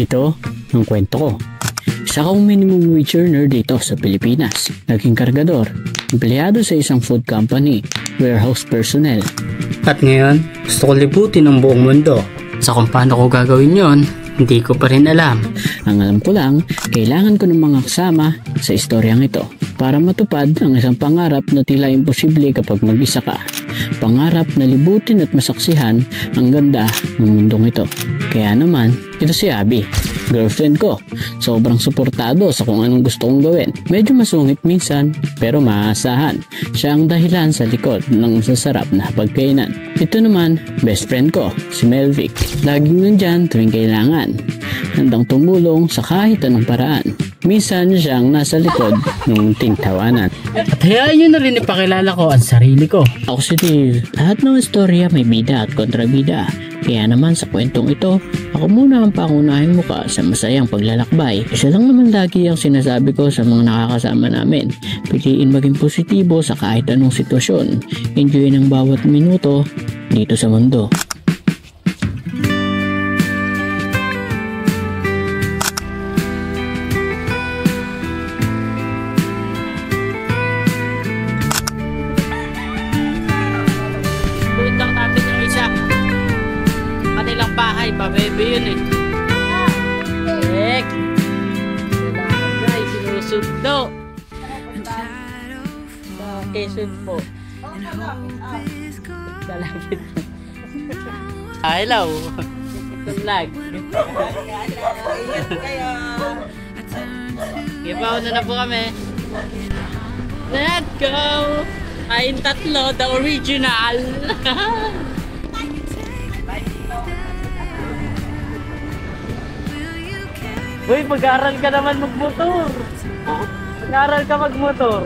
Ito ang kwento ko. Isa akong minimum wage earner dito sa Pilipinas. Naging kargador, empleyado sa isang food company, warehouse personnel. At ngayon, gusto ko libutin ang buong mundo. Sa kung paano ko gagawin yon, hindi ko pa rin alam. Ang alam ko lang, kailangan ko ng mga kasama sa istoryang ito para matupad ang isang pangarap na tila imposible kapag mag-isa ka. Pangarap na libutin at masaksihan ang ganda ng mundong ito. Kaya naman, ito si Abby, girlfriend ko. Sobrang suportado sa kung anong gusto kong gawin. Medyo masungit minsan, pero maaasahan. Siya ang dahilan sa likod ng masasarap na pagkainan. Ito naman, best friend ko, si Melvic. Laging nandyan tuwing kailangan. Handang tumulong sa kahit anong paraan. Minsan siyang nasa likod ng munting tawanan. At hayaan nyo na rin ipakilala ko ang sarili ko. Ako si Dave. Lahat ng istorya may bida at kontrabida. Kaya naman sa kwentong ito, ako muna ang pangunahing muka sa masayang paglalakbay. Isa lang naman lagi ang sinasabi ko sa mga nakakasama namin. Piliin maging positibo sa kahit anong sitwasyon. Enjoy ng bawat minuto dito sa mundo. Bahay pa, baby yun eh. Ek! Salamat guys, sinusundo. Quezon po. Salapit po. Hello! Vlog. Gibaw na po kami. Let's go! Kain tatlo, the original. Uy, mag-aaral ka naman magmotor. Mag-aaral ka magmotor.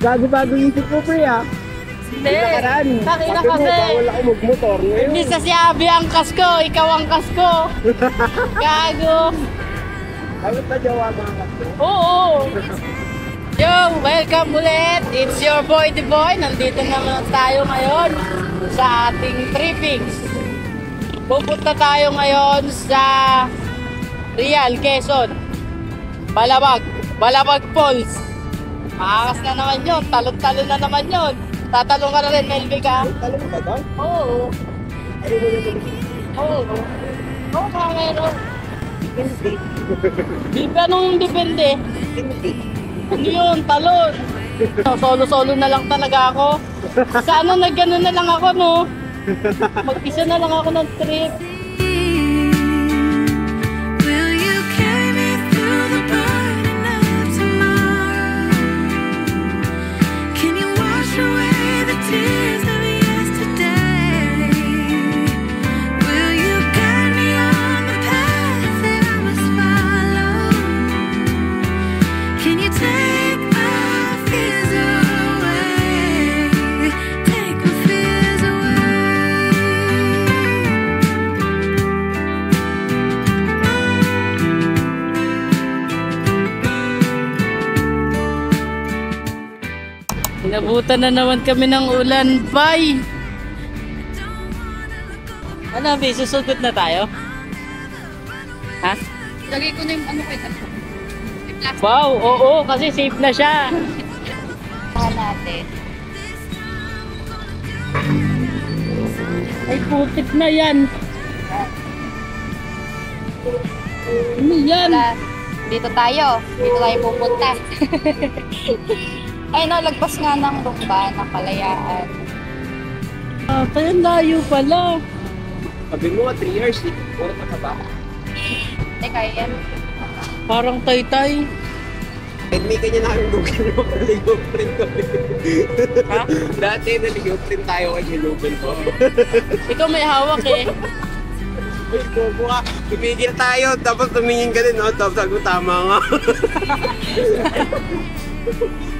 Bago-bago isip mo, pre, ha? Hindi. Takina kasi. Bawal ako magmotor ngayon. Hindi sa si Abby ang kasko, ikaw ang kasko. Gago. Bakit ba jawa mga kasko? Oo. Yo, welcome ulit. It's your boy, The Boy. Nandito naman tayo ngayon sa ating trippings. Pupunta tayo ngayon sa Real, Quezon. Balabag Falls. Maakas na naman yun. Talon-talon na naman yun. Tatalong ka na rin, Melvic, ha? Talong ba ba? Oo. Ano mo yung Oo. Oo, meron. hindi? Di ba nung depende? Hindi. Ano yun? Talon. Solo-solo na lang talaga ako. Sana nag-gano na lang ako, no? Mag-isa na lang ako ng trip. Inabutan na naman kami ng ulan, bye! Ano, Abby? Susugod na tayo? Ha? Lagay ko na yung ano kayo. Wow, oo, kasi safe na siya. Natin. Ay, putik na yan. Ano yan? Dito tayo pupunta. Ay no, lagpas nga ng Lumba, ng Kalayaan. Kaya layo pala. Sabi mo, 3 years, eh. Puro ka ba? Teka, yan. Parang taytay. Kahit may kanya namin Google mo, naligaw print ko. Ha? Dati naligaw print tayo kay Google ko. Ikaw may hawak eh. Uy, bobo ka. Pipigil tayo, tapos tumingin ka din, no? Tapos sabi ko, tama nga.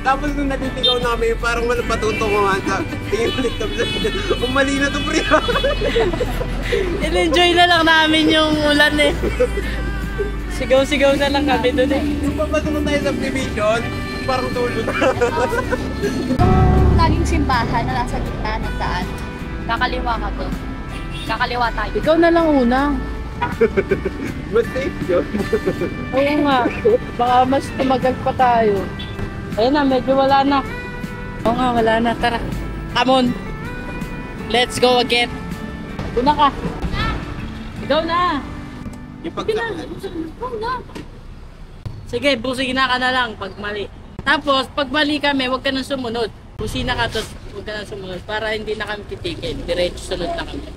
Tapos nung natitigaw namin, parang wala patuto ko nga. Tingin ulit kami sa umali na to, pre. In-enjoy na lang namin yung ulan eh. Sigaw-sigaw na lang kami dun eh. Yung papasok tayo sa subdivision, parang tulo na. Yung laging simbahan na nasa gitna ng daan, kakaliwa ka doon. Kakaliwa tayo. Ikaw na lang una. Mas safe yun. Oo nga. Baka mas tumagal pa tayo. Ayun na, medyo wala na. Oo nga, wala na. Tara. Come on. Let's go again. Una ka. Ikaw na. Yung pagkakulan. Sige, busina ka na lang pag mali. Tapos, pag mali kami, huwag ka nang sumunod. Busina ka, tapos huwag ka nang sumunod para hindi na kami titigil. Diretso sunod na kami.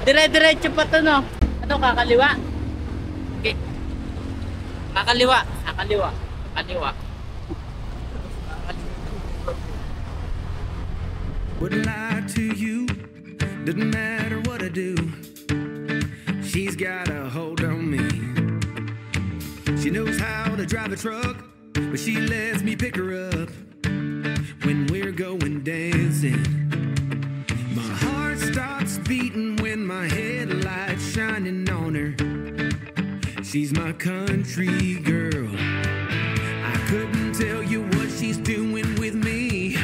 Dire-diretso pa to, no? Ano, kakaliwa? Okay. Kakaliwa. Kakaliwa. Kakaliwa. Wouldn't lie to you, doesn't matter what I do. She's got a hold on me. She knows how to drive a truck, but she lets me pick her up when we're going dancing. My heart starts beating when my headlights shining on her. She's my country girl. I couldn't tell you what she's doing with me.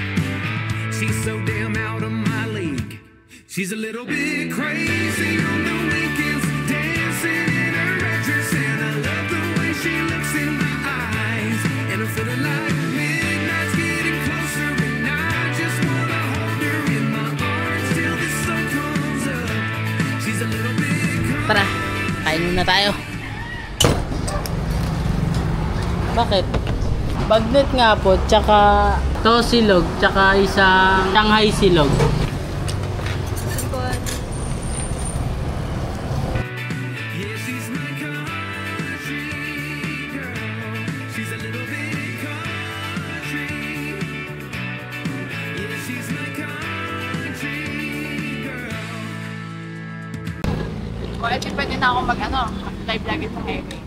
She's so damn out of my league. She's a little bit crazy on the weekends, dancing in her red dress, and I love the way she looks in my eyes. And I'm feeling like midnight's getting closer, and I just wanna hold her in my arms till the sun comes up. She's a little bit Tara, kain muna tayo. Bakit? Bagnet nga po, tsaka to silog, tsaka isang Shanghai silog. Yeah, she's my country girl. She's a little bit country. Yeah, she's my country girl. Pwede pwede na ako live lagi sa highway.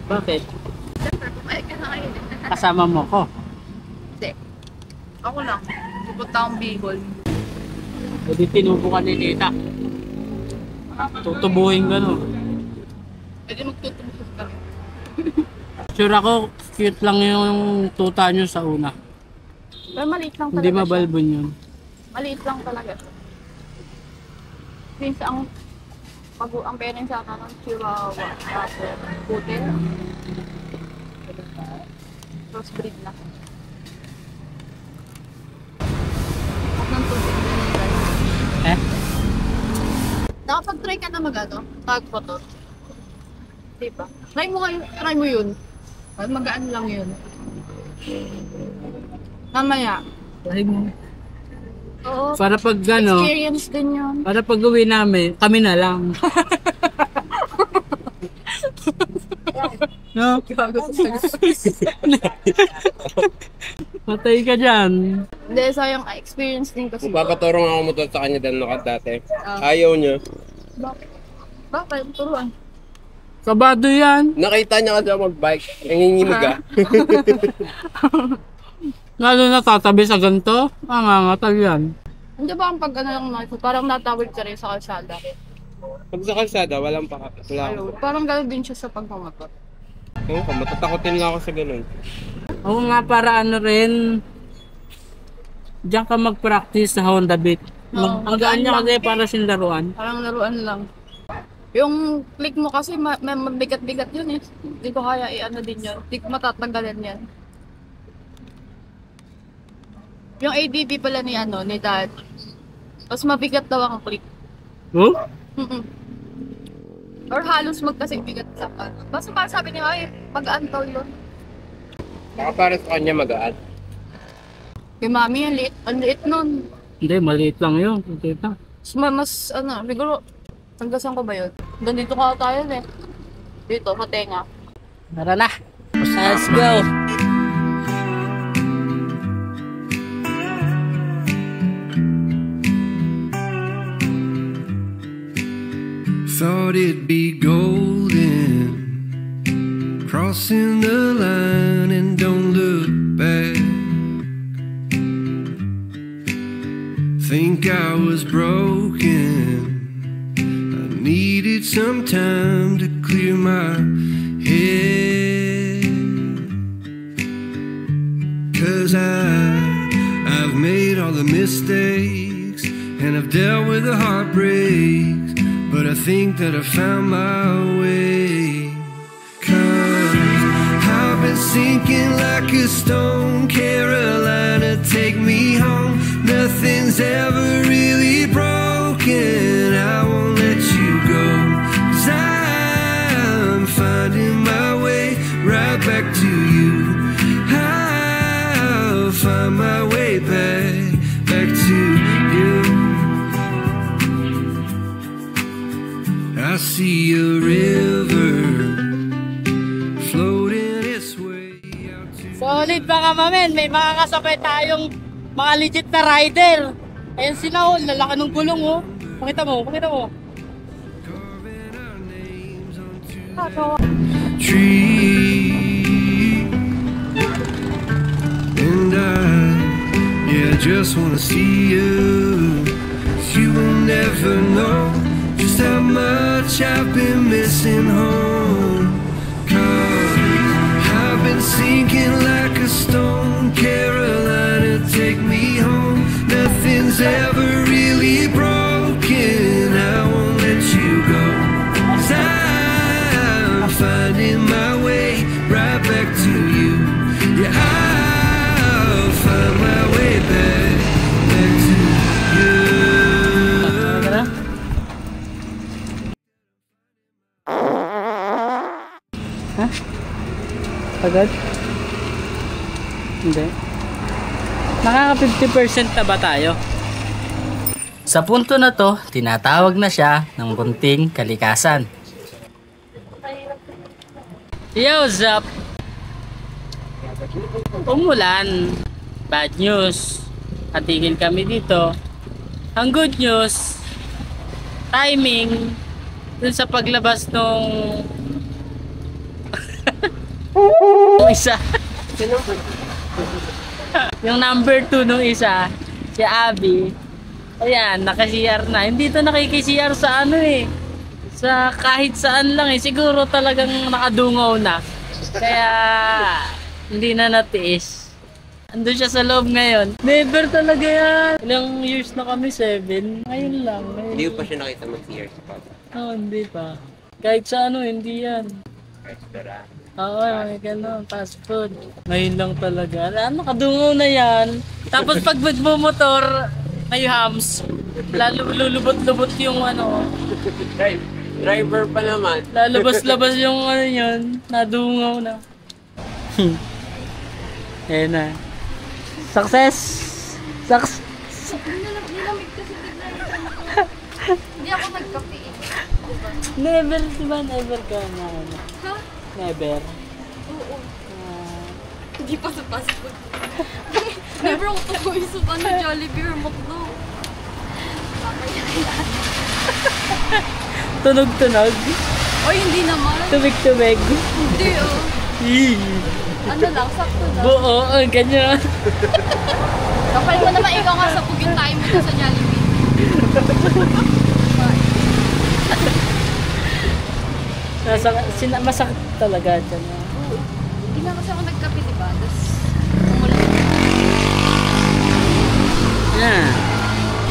Bakit? Siyempre, pumayag ka na ngayon. Kasama mo ko. Hindi. Ako lang. Pupunta akong Bicol. Pwede tinubo ka ni Nita. Tutubuhin ka, no? Pwede magtutubos ka rin. Sure ako, cute lang yung tuta nyo sa una. Pero maliit lang talaga Hindi siya. mabalbon yun. Maliit lang talaga siya. Since ang parents sa akin ng Chihuahua, tapos Poodle. Crossbreed na. Huwag nang tubig na nila. Eh? Nakapag-try ka na tag-photo. Diba? Try mo yun. Magaan lang yun. Mamaya. Try mo. Oo. Para pag ano, Experience din yun. para pag uwi namin, kami na lang. No? Patay ka dyan. Hindi, sayang experience din kasi. Papaturong ako mo sa kanya dahil dati. Ayaw niya. Bakit? Turuan. Kabado yan. Nakita niya kasi ako mag-bike. Nanginginig ah. Lalo na tatabi sa ganito, mangangatal yan. Hindi ba ang lang parang natawid ka rin sa kalsada? Pag sa kalsada, walang pakakasla. Parang gano'n din siya sa pagmamatot. Oo, matatakotin lang ako sa ganun. Oo nga, para ano rin, diyan ka mag-practice sa Honda Beat. Ang gaan niya kasi para siyang laruan. Parang laruan lang. Yung click mo kasi mabigat-bigat yun eh. Hindi ko kaya i-ano din yun. Hindi ko matatanggalan yan. Yung ADB pala ni Dad. Mas mabigat daw ang click. Oh? Or halos magkasing bigat sa kan. Basta parang sabi niya, ay, magaan daw yun. Baka para sa kanya magaan. Kay Mami, ang liit nun. Hindi, maliit lang yun. Kita. Siguro, tanggasan ko ba yun? Dito ka tayo eh. Dito, sa tenga. Tara na. Let's go. Thought it'd be golden, crossing the line and don't look back. Think I was broken, I needed some time to clear my head. 'Cause I've made all the mistakes and I've dealt with the heartbreaks, but I think that I found my way. 'Cause I've been sinking like a stone. Carolina, take me home. Nothing's ever really broken. I won't let you go, 'cause I'm finding my way right back to you. I'll find my way back to you. I see a river floating its way out to... Solid mga mamen, may mga kasabay tayong mga legit na rider. Ayan sila oh, lalaki ng gulong oh. Pakita mo, pakita mo. carving our names onto the tree. And I just wanna see you. 'Cause you will never know just how much I've been missing home. 'Cause I've been sinking like a stone. Carolina, take me home. Nothing's ever really broken. I won't let you go, 'cause I'm finding my way right back to you. Yeah, I'll find my way back to you. Tara. Ha? Agad? Hindi. Nakaka 50% na ba tayo? Sa punto na to, tinatawag na siya ng bunting kalikasan. Yo, Zap! Umulan. Bad news. Natigil kami dito. Ang good news, timing dun sa paglabas nung isa. Yung number 2 nung isa, si Abby. Ayan, naka-CR na. Hindi to nakiki-CR sa ano eh. Sa kahit saan lang eh. Siguro talagang nakadungaw na. Kaya hindi na natiis. Andun siya sa loob ngayon. Never talaga yan. Ilang years na kami? 7. Ngayon lang. Ngayon. Hindi ko pa siya nakita mag-CR sa papa. Oo, hindi pa. Kahit sa ano, hindi yan. Restaurant. Oo, may gano'n. Fast food. Ngayon lang talaga. Nakadungaw na yan. Tapos pag magbumotor, may hams. Lalo lulubot-lubot yung ano. Driver pa naman. Lalabas-labas yung ano yun. Nadungaw na. Ayan na. Success! Nilamig kasi hindi ako nagkape eh. Never, diba? Never ka na ano? Ha? Never. Oo. Hindi pa sa fast food. Never ako tukoy sa Jollibee or McDo. Tunog-tunog. Oy, hindi naman. Tubig-tubig. Hindi oh. Ano lang, sakto lang. Buo, ganyan. Kapal mo naman, ikaw nga sa pugin tayo mo sa Jollibee. Masakit talaga dyan. Hindi na kasi ako nagkape, diba? Tapos, umulan.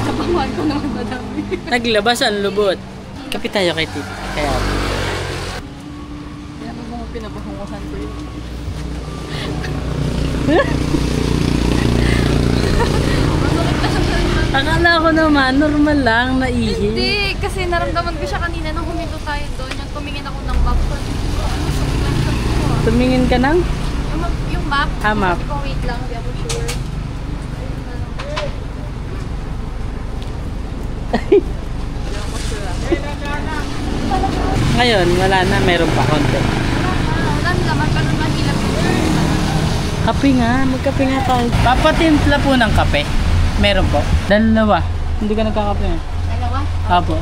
Kapanguhan ko naman madami. Naglabas ang lubot. Kapi tayo kay Titi. Kaya Kaya mo mga pinabahungusan ko yun. akala ko naman, normal lang, naihi. Hindi, kasi naramdaman ko siya kanina nung huminto tayo doon. Yung tumingin ako ng map ko. Tumingin ka ng? Yung map. Ah, map. Sabi ko, wait lang, hindi ako sure. Ngayon, wala na, meron pa konti. Wala naman, pero mahilap yun. Kape nga, magkape nga tayo. Papatimpla po ng kape. Meron po. Dalawa. Hindi ka nagkakape. Dalawa? Apo.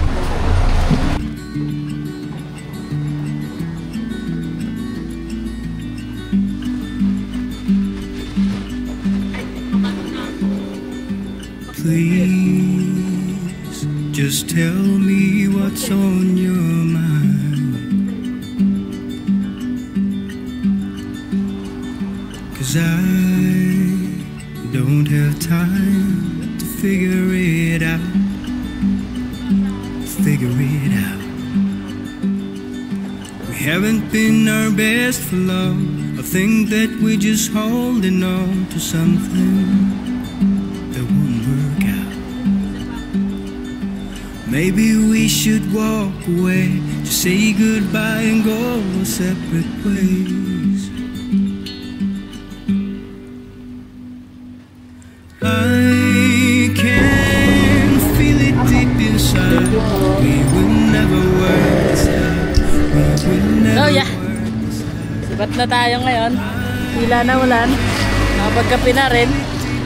Please, just tell me what's on your mind. 'Cause I don't have time to figure it out. figure it out. We haven't been our best for love. I think that we're just holding on to something that won't work out. Maybe we should walk away, just say goodbye and go our separate ways. I can feel it deep inside. We will never work this out. We will never yeah. Sibat na tayo ngayon. Hila na ulan. Nakapagkape na rin.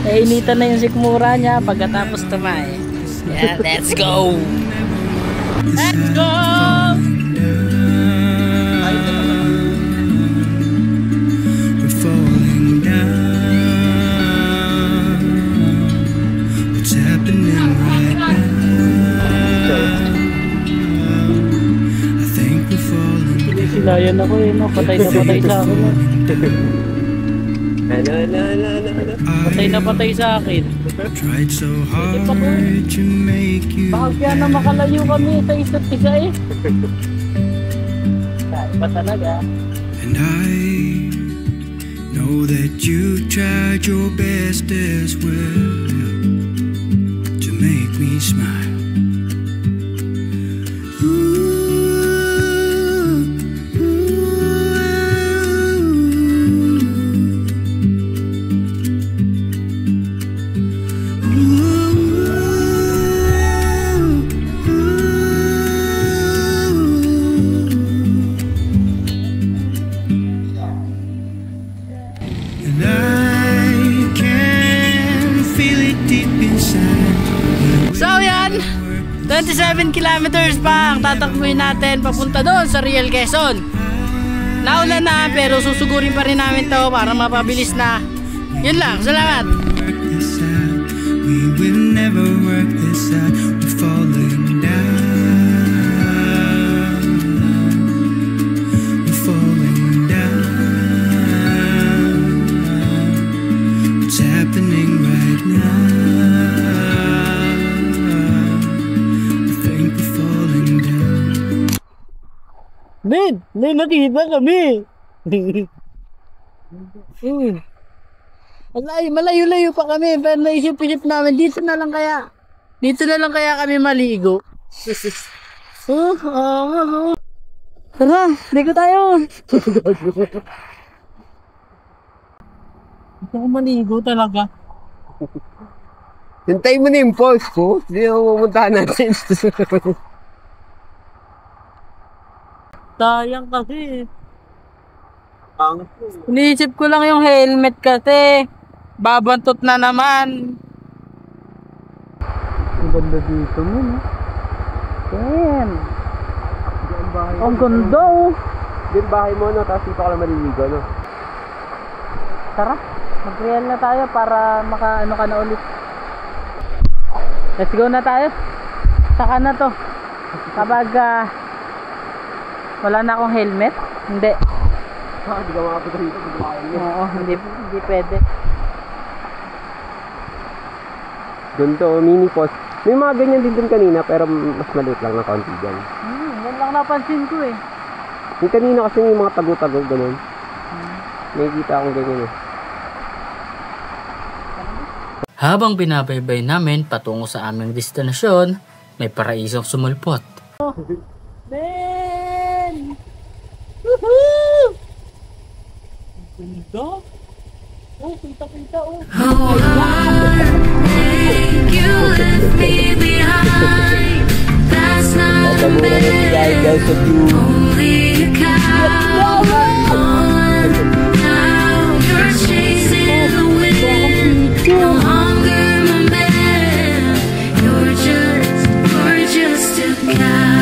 Nainitan na yung sikmura niya pagkatapos tumae. Yeah, let's go! Let's go! We're falling down. What's happening right now? I think we're falling down. Silayan ako eh, no? Patay na patay sa akin. No? Patay na patay sa akin. Tried so hard to make you Kaya na makalayo kami sa isa't isa eh. Iba talaga. And I know that you tried your best as well to make me smile. And I can feel it deep inside. So yan, 27 kilometers pa ang tatakbuhin natin papunta doon sa Real Quezon. Nauna na pero susugurin pa rin namin to para mapabilis na. Yun lang, salamat. We will never work this out. We're falling down. We're falling down. What's happening right now? I think we're falling down. Ben, may nakita kami. Malayo-layo pa kami, pero naisip-isip namin, dito na lang kaya kami maligo. Tara, ligo tayo. Gusto ko maligo talaga. Hintay mo na yung pulse ko. Hindi na pumuntahan natin. Sayang kasi. Iniisip ko lang yung helmet kasi. Babantot na naman. Ang ganda dito mo, no? Damn. Ang ganda, oh. Yung bahay mo, no? Tapos dito ka lang maliligo, no? Tara, mag-real na tayo para maka-ano ka na ulit. Let's go na tayo. Saka na to. Kapag wala na akong helmet. Hindi. Hindi ka makapit rito. Oo, hindi pwede. Ganito, mini post. May mga ganyan din dun kanina, pero mas maliit lang na konti dyan. Yan lang napansin ko eh. Yung kanina kasi may mga tago-tago, ganun. Nakikita akong ganyan eh. Habang binabaybay namin patungo sa aming destinasyon, may paraisong sumulpot. Ben! Woohoo! Ganda! Oh, pinta-pinta oh! You left me behind. That's not bad. Only a coward. Now you're chasing the wind. No longer my man. You're just a cow.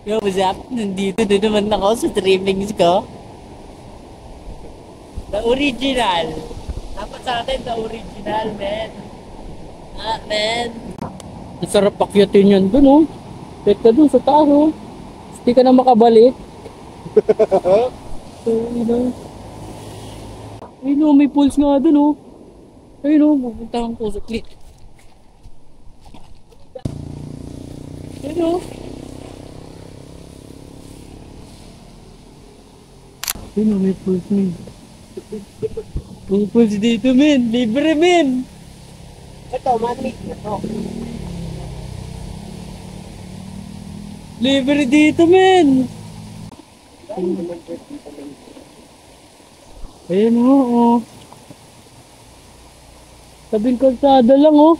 Yo, what's up? Nandito na naman ako sa trimmings ko. The original. Dapat sa atin, the original, man. Ah, man. Ang sarap pakyatin yan dun, oh. Bet ka dun sa taas, oh. Hindi ka na makabalik. So, ayun, oh, may pulse nga dun, oh. Ayun, oh, pupuntahan ko sa click. Ayun, oh. Ayun, oh, may pulse nga. May pulse dito, men. Libre, men. Ito, manmade na to. Libre dito, men. Ayan, oh. Tabing kalsada lang, oh.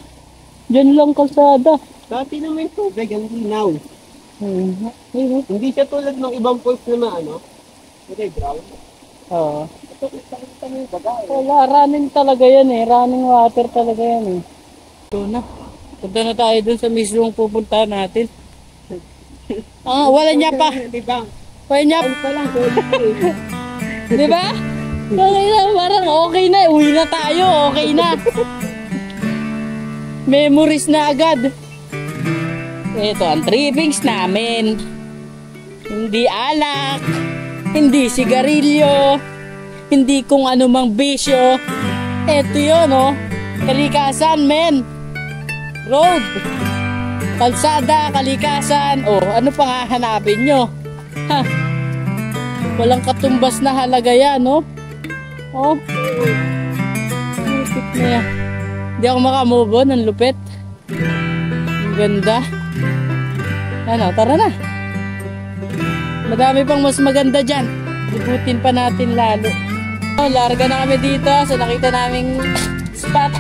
Diyan lang kalsada. Dati na may tubig, ang linaw. Ayun, oh. Hindi siya tulad ng ibang pulse na ano. Hindi, brown. Oo. Ito, kita mo yung baga. Wala, running talaga yan eh. Running water talaga yan eh. Ito na. Punta na tayo dun sa mismong pupuntahan natin. Ah, wala niya pa. Di ba? Wala niya pa. Pa lang, Di ba? Okay na, parang okay na. Uwi na tayo, okay na. Memories na agad. Ito ang trippings namin. Hindi alak, hindi sigarilyo, hindi kung anumang bisyo. Ito yun, oh. Kalikasan, men. Road. Kalsada, kalikasan. Oh, ano pang hahanapin nyo? Ha? Walang katumbas na halaga yan, oh. Oh. Lupit na yan. Hindi ako makamove on. Ang lupit. Ang ganda. Ano, tara na. Madami pang mas maganda dyan. Ibutin pa natin lalo. Oh, larga na kami dito sa nakita naming spot.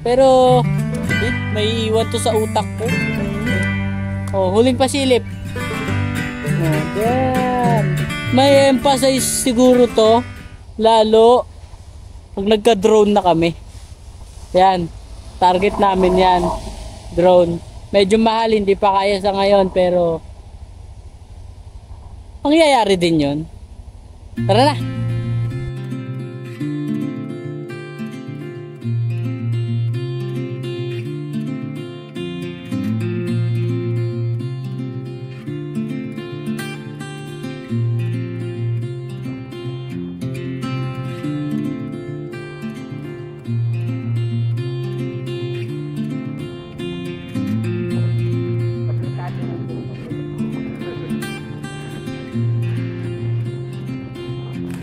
Pero may iwan to sa utak ko. Oh, huling pasilip. Oh, yan. May emphasize siguro to. Lalo pag nagka-drone na kami. Yan. Target namin yan. Drone. Medyo mahal, hindi pa kaya sa ngayon, pero mangyayari din yun. Tara na.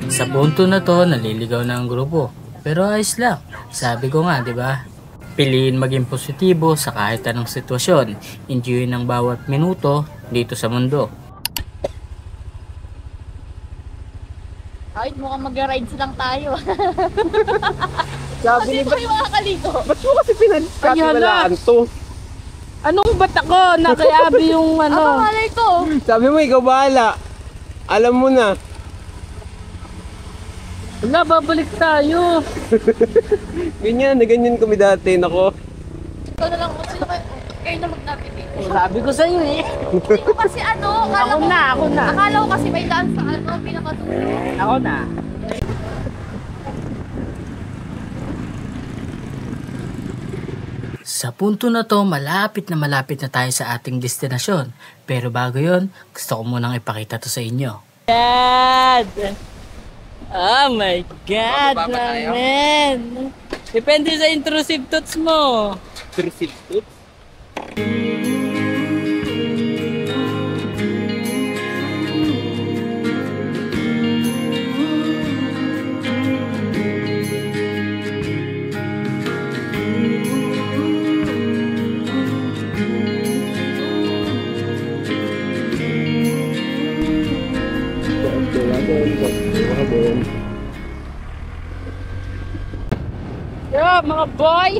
Sa punto na to, naliligaw na ang grupo. Pero ayos lang. Sabi ko nga, di ba? Piliin maging positibo sa kahit anong sitwasyon. Enjoyin ang bawat minuto dito sa mundo. Kahit mukhang mag-rides lang tayo. Sabi Kasi ni ito yung makakaligo. ba't mo kasi pinagkatiwalaan to? Anong ba't ako? Nakayabi yung Ako ano. malay ko. Sabi mo, ikaw bahala. Alam mo na. Wala, babalik tayo. Ganyan, na ganyan kami dati. Nako. Ikaw na lang kung sino kayo na magnapit dito. Sabi ko sa'yo eh. Hindi ko kasi ano, Ako na. akala ko kasi may daan sa ano, pinakatulo. Ako na. Sa punto na to, malapit na tayo sa ating destinasyon. Pero bago yon, gusto ko munang ipakita to sa inyo. God! Oh my God, man! Depende sa intrusive thoughts mo. Persistent. Yo, mga boy!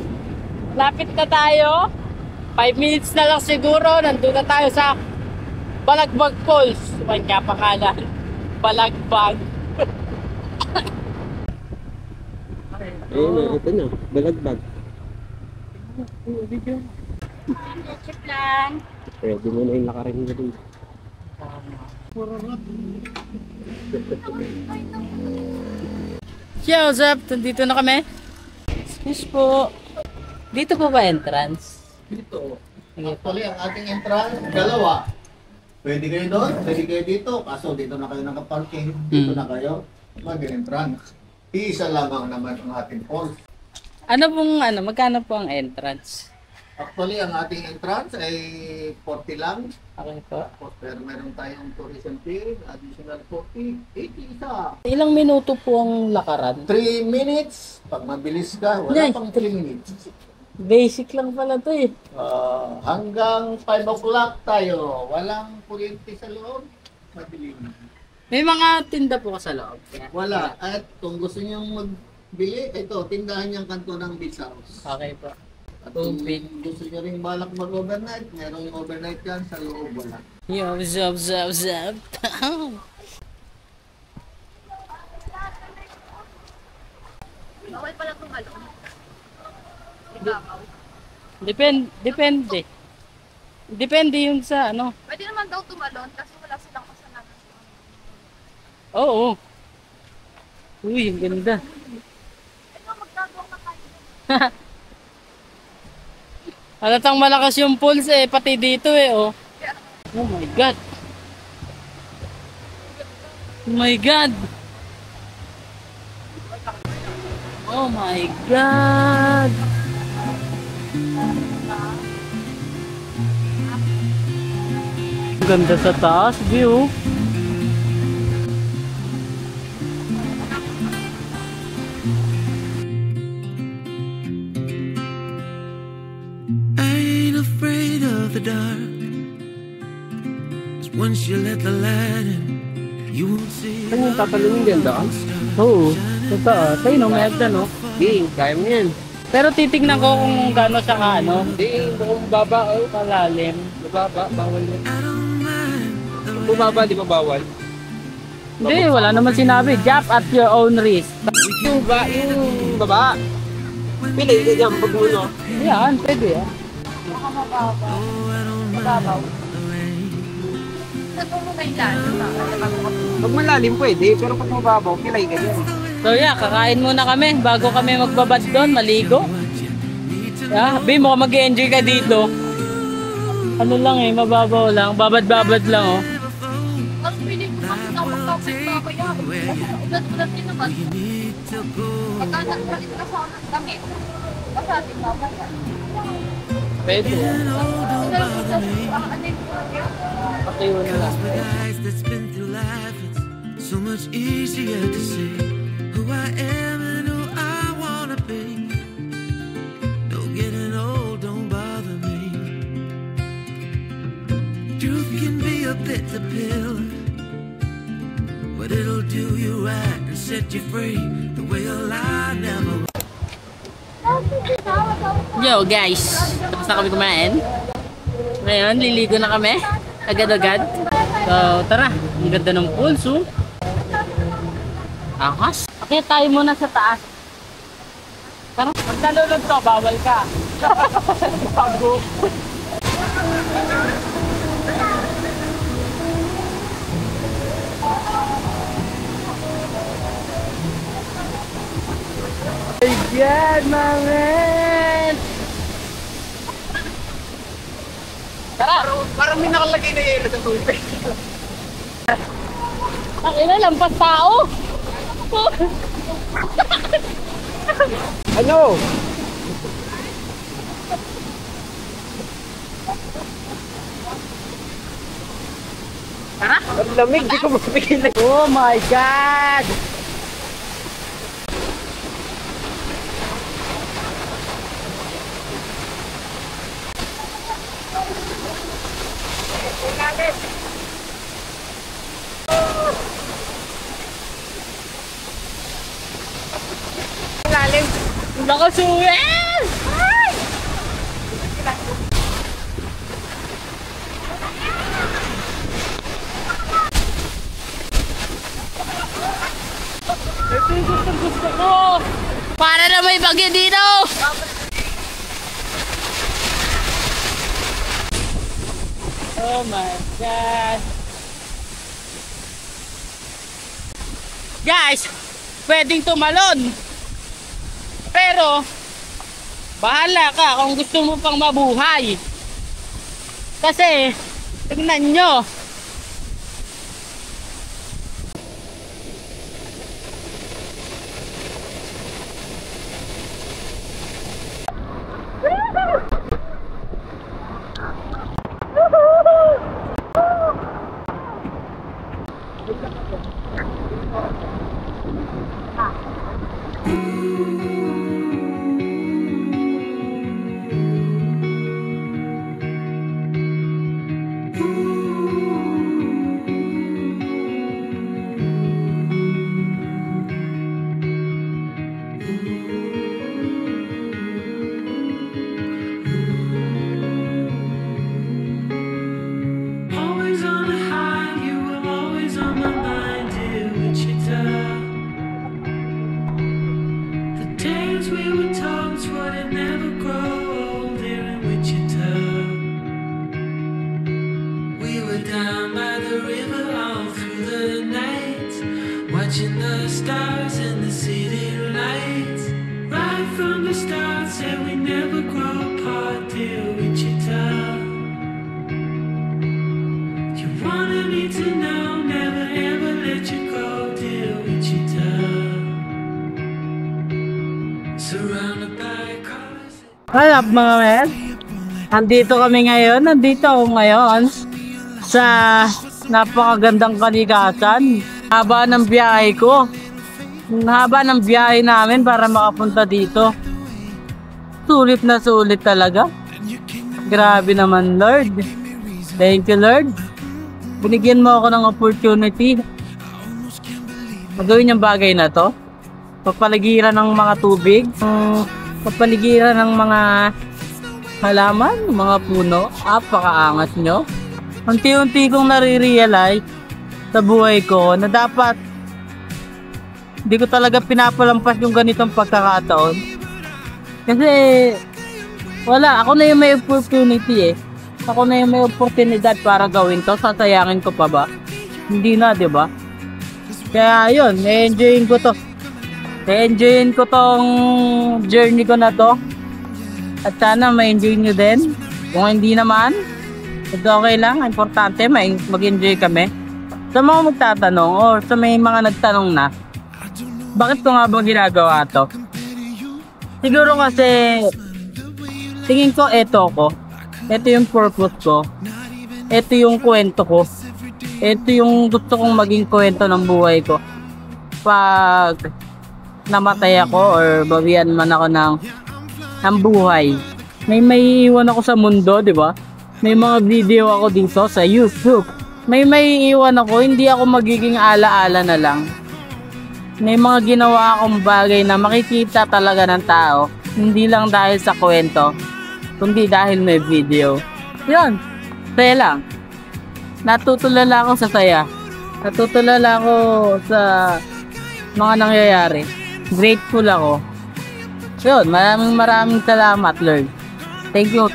Lapit na tayo. 5 minutes na lang siguro. Nandun na tayo sa Balagbag Falls. Kanya pangalan. Balagbag. Ayun na, ito na. Balagbag. Chip lang. Pwede mo na yung lakarin mo dito. Yo, what's up? Nandito na kami. Excuse po. Dito po ba entrance? Dito. Actually, ang ating entrance, dalawa. Pwede kayo doon, pwede kayo dito. Kaso dito na kayo nakaparking, dito na kayo mag-entrance. Iisa lamang naman ang ating hall. Ano pong magkano po ang entrance? Actually, ang ating entrance ay 40 lang. Okay po. Pero meron tayong tourism fee, additional 40, 80 isa. Ilang minuto po ang lakaran? 3 minutes. Pag mabilis ka, wala Nay. pang 3 minutes. Basic lang pala to eh. Hanggang 5 o'clock tayo. Walang kuryente sa loob. Madilim. May mga tinda po sa loob. Wala. At kung gusto niyong magbili, ito, tindahan niyang kanto ng beach house. Okay po. At kung gusto niyo rin balak mag-overnight, merong overnight yan sa loob, wala. Yo, zap. Bawal pala tumalon. Depende. Depende yun sa ano. Pwede naman daw tumalon kasi wala silang kasalanan. Oo. Uy, ang ganda. Ito, magdadawang na kayo. Halatang malakas yung pulse eh, pati dito eh, oh. Oh my God. Oh my God. Oh my God. Ganda sa taas, view. I ain't afraid of the dark. 'Cause once you let the light in, you won't see. Ano yung tatalungin din doon? Oo, totoo. Sa'yo no, may agda no? Hindi, kaya mo yan. Pero titignan ko kung gaano siya ka ano. Hindi, kung baba, Kalalim. baba, bawal yan. I don't mind the Kung baba, di ba bawal? Hindi, wala naman sinabi. Jump at your own risk. Yung baba. Pili ka dyan, pag mo, no? Yan, pwede yan. Mababaw. Saan mo may lalo? Pag malalim pwede, pero pag mababaw, pilay ka dyan. So yeah, kakain muna kami bago kami magbabad doon, maligo. Yeah, Bim, mukhang mag-enjoy ka dito. Ano lang eh, mababaw lang, babad-babad lang oh. Mas pili ko kasi na magkapit pa ako yan. Ulat-ulat din naman. Pagka nagpalit ka sa ng damit. Basta ating babay yan. Pwede yan. Ulat-ulat din Pakiyo na lang. with eyes that's been through life. It's so much easier to see who I am and who I wanna be. No getting old, don't bother me. Truth can be a bitter pill, but it'll do you right and set you free the way a lie never will. Yo guys, tapos na kami kumain. Ngayon, liligo na kami. Agad-agad. So tara, ang ganda ng pulso. Angas. Okay, tayo muna sa taas. Tara, pag nalulog to, bawal ka. Bago. My God, my man! Tara! Parang may nakalagay na yelo sa tubig. Ang ina, lampas tao! Ano? Tara! Ang lamig, di ko mapigilan. Oh my God! Lalim. Nakasuwel! Ay! Ito yung gusto ko! Para na may bagyo dito! Oh my God! Guys! pwedeng tumalon. Pero, bahala ka kung gusto mo pang mabuhay. Kasi, tignan nyo. Always on a high, you were always on my mind, dear Wichita. The days we were told would never grow old here in Wichita. We were down by the river all through the night, watching the stars and the city lights. Right from the start, said we never grow apart, dear Wichita. You wanted me to know, never ever let you go, dear Wichita. Surrounded by cars. What's up mga men? Nandito ako ngayon sa napakagandang kalikasan. Haba ng biyahe ko. Haba ng biyahe namin para makapunta dito. Sulit na sulit talaga. Grabe naman, Lord. Thank you, Lord. Binigyan mo ako ng opportunity. Magawin yung bagay na to. Papaligiran ng mga tubig. Papaligiran ng mga halaman, mga puno. Apakaangas nyo. Unti-unti kong nare-realize sa buhay ko na dapat hindi ko talaga pinapalampas yung ganitong pagkakataon. Kasi wala, ako na yung may opportunity eh. Ako na yung may oportunidad para gawin to. Sasayangin ko pa ba? Hindi na, di ba? Kaya yun, enjoyin ko to. Enjoyin ko tong journey ko na to. At sana ma-enjoy nyo din. Kung hindi naman, ito okay lang. Importante, mag-enjoy kami. Sa mga magtatanong o sa may mga nagtanong na, bakit ko nga ba ginagawa to? Siguro kasi tingin ko eto ko. Ito yung purpose ko. Ito yung kwento ko. Ito yung gusto kong maging kwento ng buhay ko. Pag namatay ako or bawian man ako ng buhay. May iwan ako sa mundo, di ba? May mga video ako dito sa YouTube. May iwan ako, hindi ako magiging ala-ala na lang. May mga ginawa akong bagay na makikita talaga ng tao. Hindi lang dahil sa kwento, kundi dahil may video. Yun, saya lang. Natutulala ako sa saya. Natutulala ako sa mga nangyayari. Grateful ako. Yun, maraming salamat, Lord. Thank you.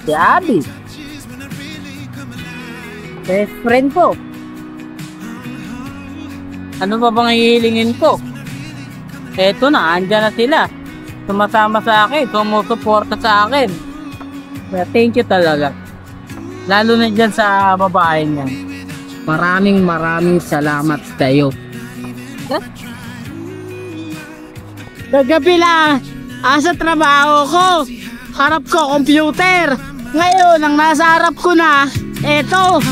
Si Abby. Best friend ko. Ano pa bang hihilingin ko? Eto na, andyan na sila. Sumasama sa akin, sumusuporta sa akin. Kaya thank you talaga. Lalo na dyan sa babae niya. Maraming salamat kayo. Kagabi lang, asa trabaho ko. Harap ko, computer. Ngayon, ang nasa harap ko na, eto.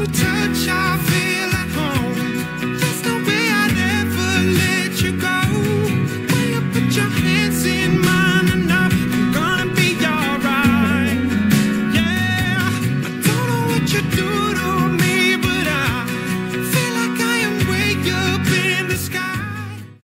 Touch, I feel at home. That's the way I never let you go. When you put your hands in my